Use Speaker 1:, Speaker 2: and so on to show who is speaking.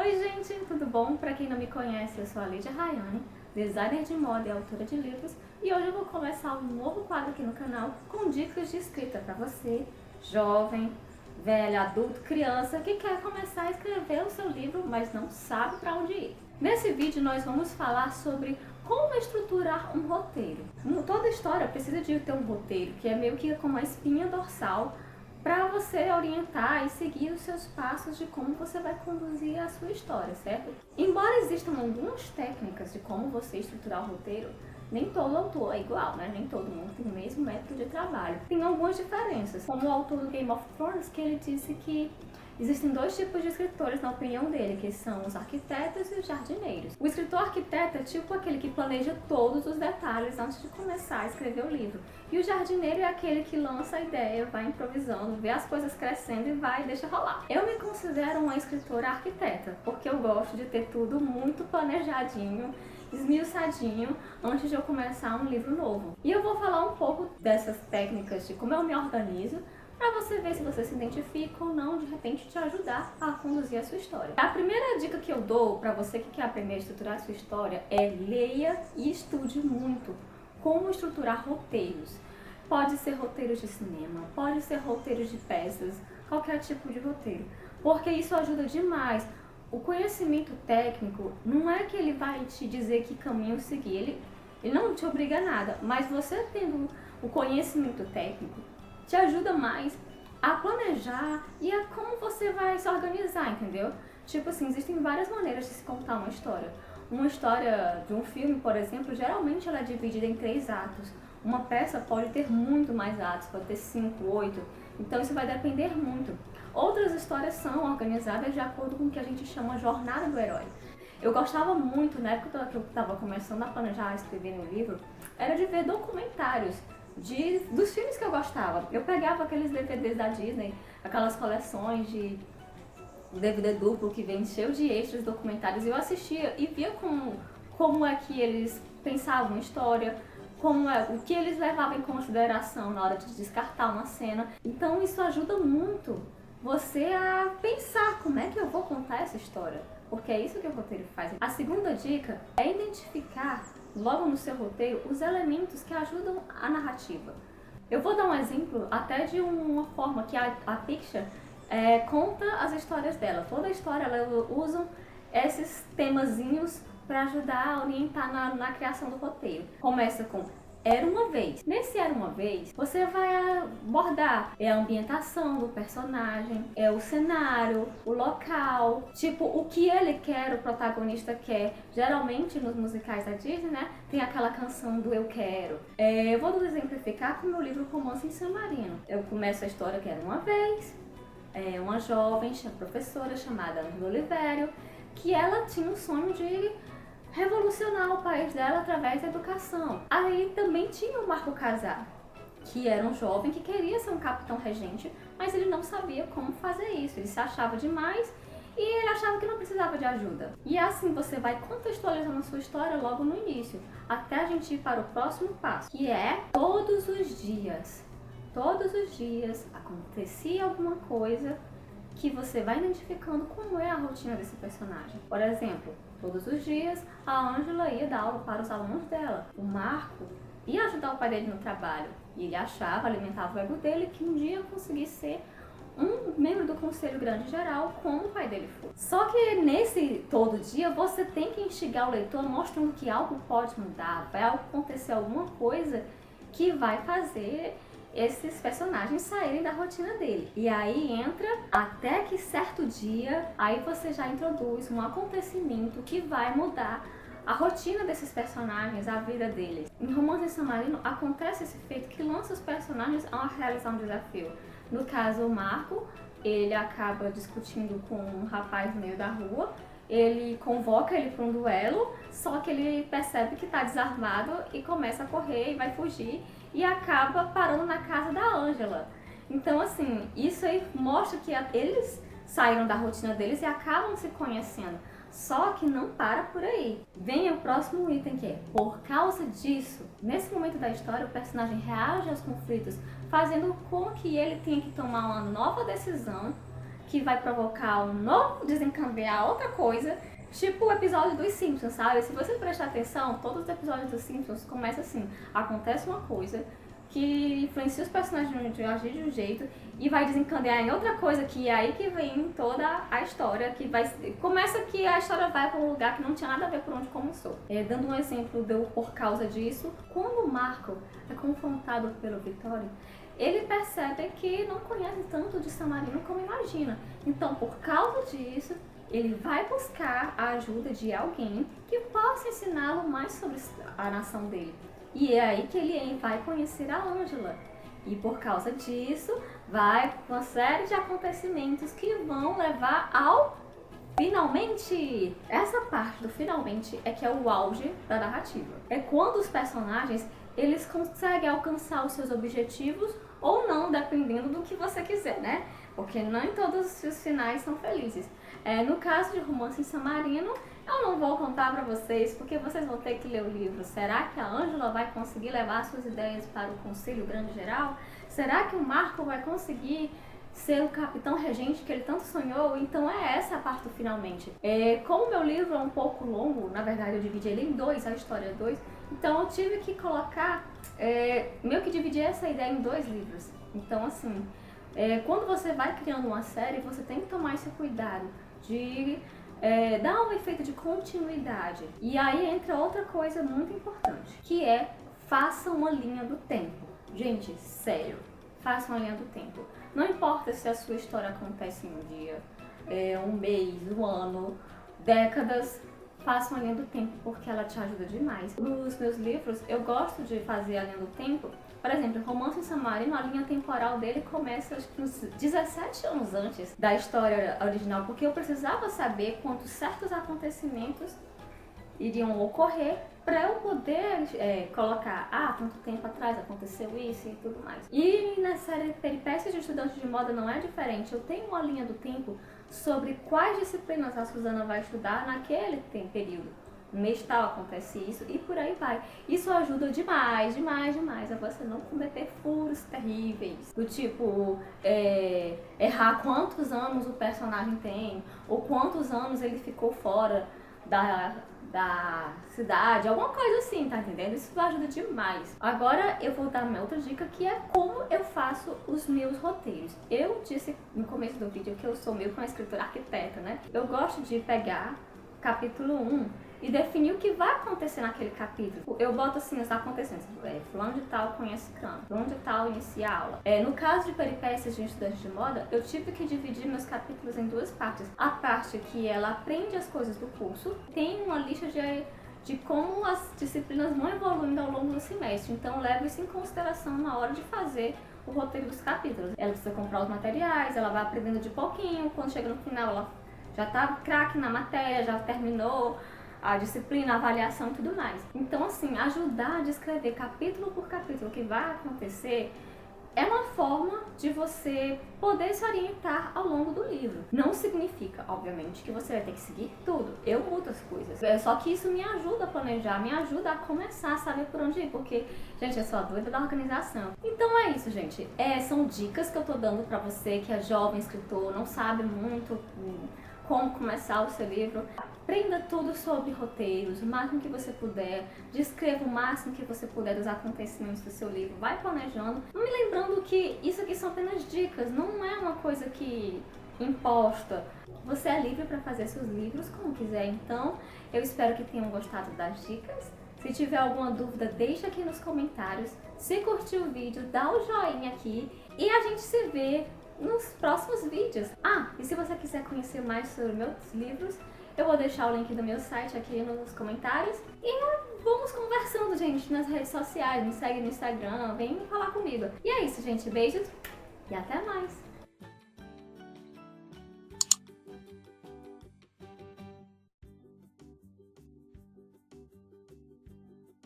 Speaker 1: Oi gente, tudo bom? Para quem não me conhece, eu sou a Lídia Rayane, designer de moda e autora de livros, e hoje eu vou começar um novo quadro aqui no canal com dicas de escrita para você, jovem, velho, adulto, criança, que quer começar a escrever o seu livro, mas não sabe para onde ir. Nesse vídeo nós vamos falar sobre como estruturar um roteiro. Toda história precisa de ter um roteiro, que é meio que como a espinha dorsal para você orientar e seguir os seus passos de como você vai conduzir a sua história, certo? Embora existam algumas técnicas de como você estruturar o roteiro, nem todo autor é igual, né? Nem todo mundo tem o mesmo método de trabalho. Tem algumas diferenças, como o autor do Game of Thrones, que ele disse que existem dois tipos de escritores na opinião dele, que são os arquitetos e os jardineiros. O escritor arquiteto é tipo aquele que planeja todos os detalhes antes de começar a escrever o livro. E o jardineiro é aquele que lança a ideia, vai improvisando, vê as coisas crescendo e vai e deixa rolar. Eu me considero uma escritora arquiteta, porque eu gosto de ter tudo muito planejadinho, esmiuçadinho, antes de eu começar um livro novo. E eu vou falar um pouco dessas técnicas de como eu me organizo, para você ver se você se identifica ou não, de repente te ajudar a conduzir a sua história. A primeira dica que eu dou para você que quer aprender a estruturar a sua história é leia e estude muito como estruturar roteiros. Pode ser roteiros de cinema, pode ser roteiros de peças, qualquer tipo de roteiro, porque isso ajuda demais. O conhecimento técnico não é que ele vai te dizer que caminho seguir, ele não te obriga a nada, mas você tendo o conhecimento técnico te ajuda mais a planejar e a como você vai se organizar, entendeu? Tipo assim, existem várias maneiras de se contar uma história. Uma história de um filme, por exemplo, geralmente ela é dividida em 3 atos. Uma peça pode ter muito mais atos, pode ter 5, 8. Então isso vai depender muito. Outras histórias são organizadas de acordo com o que a gente chama jornada do herói. Eu gostava muito, na época que eu estava começando a planejar, a escrever um livro, era de ver documentários dos filmes que eu gostava. Eu pegava aqueles DVDs da Disney, aquelas coleções de DVD duplo que vem cheio de extras, documentários, e eu assistia e via como é que eles pensavam a história, o que eles levavam em consideração na hora de descartar uma cena. Então isso ajuda muito você a pensar como é que eu vou contar essa história, porque é isso que o roteiro faz. A segunda dica é identificar logo no seu roteiro os elementos que ajudam a narrativa. Eu vou dar um exemplo até de uma forma que a Picture conta as histórias dela. Toda a história ela usa esses temazinhos para ajudar a orientar na criação do roteiro. Começa com Era uma vez. Nesse Era uma vez, você vai abordar a ambientação do personagem, o cenário, o local, tipo o que ele quer, o protagonista quer. Geralmente nos musicais da Disney, né, tem aquela canção do Eu Quero. Eu vou exemplificar com o meu livro Romance em San Marino. Eu começo a história que era uma vez, uma jovem, professora chamada Angela Oliveira, que ela tinha um sonho de revolucionar o país dela através da educação. Aí também tinha o Marco Casar, que era um jovem que queria ser um capitão regente, mas ele não sabia como fazer isso. Ele se achava demais e ele achava que não precisava de ajuda. E assim você vai contextualizando a sua história logo no início, até a gente ir para o próximo passo, que é todos os dias. Todos os dias acontecia alguma coisa que você vai identificando como é a rotina desse personagem. Por exemplo, todos os dias a Ângela ia dar aula para os alunos dela. O Marco ia ajudar o pai dele no trabalho. E ele achava, alimentava o ego dele, que um dia conseguisse ser um membro do Conselho Grande Geral, como o pai dele foi. Só que nesse todo dia você tem que instigar o leitor mostrando que algo pode mudar, vai acontecer alguma coisa que vai fazer esses personagens saírem da rotina dele. E aí entra até que certo dia, aí você já introduz um acontecimento que vai mudar a rotina desses personagens, a vida deles. Em Romance em San Marino acontece esse feito que lança os personagens a realizar um desafio. No caso, o Marco, ele acaba discutindo com um rapaz no meio da rua, ele convoca ele para um duelo, só que ele percebe que está desarmado e começa a correr e vai fugir e acaba parando na casa da Ângela. Então assim, isso aí mostra que eles saíram da rotina deles e acabam se conhecendo. Só que não para por aí. Vem o próximo item, que é por causa disso. Nesse momento da história, o personagem reage aos conflitos, fazendo com que ele tenha que tomar uma nova decisão que vai provocar um novo desencadear outra coisa. Tipo o episódio dos Simpsons, sabe? Se você prestar atenção, todos os episódios dos Simpsons começam assim, acontece uma coisa que influencia os personagens de agir de um jeito e vai desencadear em outra coisa, que é aí que vem toda a história, que vai... Começa que a história vai para um lugar que não tinha nada a ver por onde começou. Dando um exemplo por causa disso, quando o Marco é confrontado pelo Vittorio, ele percebe que não conhece tanto de San Marino como imagina. Então, por causa disso, ele vai buscar a ajuda de alguém que possa ensiná-lo mais sobre a nação dele. E é aí que ele vai conhecer a Ângela. E por causa disso, vai uma série de acontecimentos que vão levar ao finalmente. Essa parte do finalmente é que é o auge da narrativa. É quando os personagens eles conseguem alcançar os seus objetivos ou não, dependendo do que você quiser, né? Porque nem todos os finais são felizes. No caso de Romance em San Marino, eu não vou contar pra vocês, porque vocês vão ter que ler o livro. Será que a Ângela vai conseguir levar suas ideias para o Conselho Grande Geral? Será que o Marco vai conseguir ser o capitão regente que ele tanto sonhou? Então é essa a parte do finalmente. Como o meu livro é um pouco longo, na verdade eu dividi ele em dois, a história é dois, então eu tive que colocar, meio que dividir essa ideia em dois livros. Então assim, quando você vai criando uma série, você tem que tomar esse cuidado de dar um efeito de continuidade. E aí entra outra coisa muito importante, que é faça uma linha do tempo. Gente, sério, faça uma linha do tempo. Não importa se a sua história acontece em um dia, um mês, um ano, décadas, faça uma linha do tempo porque ela te ajuda demais. Nos meus livros, eu gosto de fazer a linha do tempo. Por exemplo, Romance em San Marino, a linha temporal dele começa acho que uns 17 anos antes da história original, porque eu precisava saber quantos certos acontecimentos iriam ocorrer para eu poder colocar, tanto tempo atrás aconteceu isso e tudo mais. E na série Peripécias de Estudante de Moda não é diferente. Eu tenho uma linha do tempo sobre quais disciplinas a Susana vai estudar naquele período. No mês tal acontece isso e por aí vai. Isso ajuda demais, demais, demais a você não cometer furos terríveis. Do tipo, errar quantos anos o personagem tem, ou quantos anos ele ficou fora da cidade, alguma coisa assim, tá entendendo? Isso ajuda demais. Agora eu vou dar uma outra dica, que é como eu faço os meus roteiros. Eu disse no começo do vídeo que eu sou meio que uma escritora arquiteta, né? Eu gosto de pegar capítulo 1 e definir o que vai acontecer naquele capítulo. Eu boto assim os acontecimentos. Fulano de tal conhece Cano, fulano de tal inicia a aula. No caso de Peripécias de um Estudante de Moda, eu tive que dividir meus capítulos em duas partes. A parte que ela aprende as coisas do curso, tem uma lista de como as disciplinas vão evoluindo ao longo do semestre. Então, eu levo isso em consideração na hora de fazer o roteiro dos capítulos. Ela precisa comprar os materiais, ela vai aprendendo de pouquinho. Quando chega no final, ela já tá craque na matéria, já terminou a disciplina, a avaliação e tudo mais. Então, assim, ajudar a descrever capítulo por capítulo o que vai acontecer é uma forma de você poder se orientar ao longo do livro. Não significa, obviamente, que você vai ter que seguir tudo. Eu mudo as coisas. Só que isso me ajuda a planejar, me ajuda a começar a saber por onde ir, porque, gente, eu sou a doida da organização. Então é isso, gente. São dicas que eu tô dando pra você que é jovem escritor, não sabe muito como começar o seu livro. Aprenda tudo sobre roteiros, o máximo que você puder, descreva o máximo que você puder dos acontecimentos do seu livro, vai planejando. Me lembrando que isso aqui são apenas dicas, não é uma coisa que imposta. Você é livre para fazer seus livros como quiser, então eu espero que tenham gostado das dicas. Se tiver alguma dúvida, deixa aqui nos comentários. Se curtiu o vídeo, dá o joinha aqui e a gente se vê nos próximos vídeos. E se você quiser conhecer mais sobre meus livros, eu vou deixar o link do meu site aqui nos comentários. E vamos conversando, gente, nas redes sociais. Me segue no Instagram, vem falar comigo. E é isso, gente. Beijos e até mais!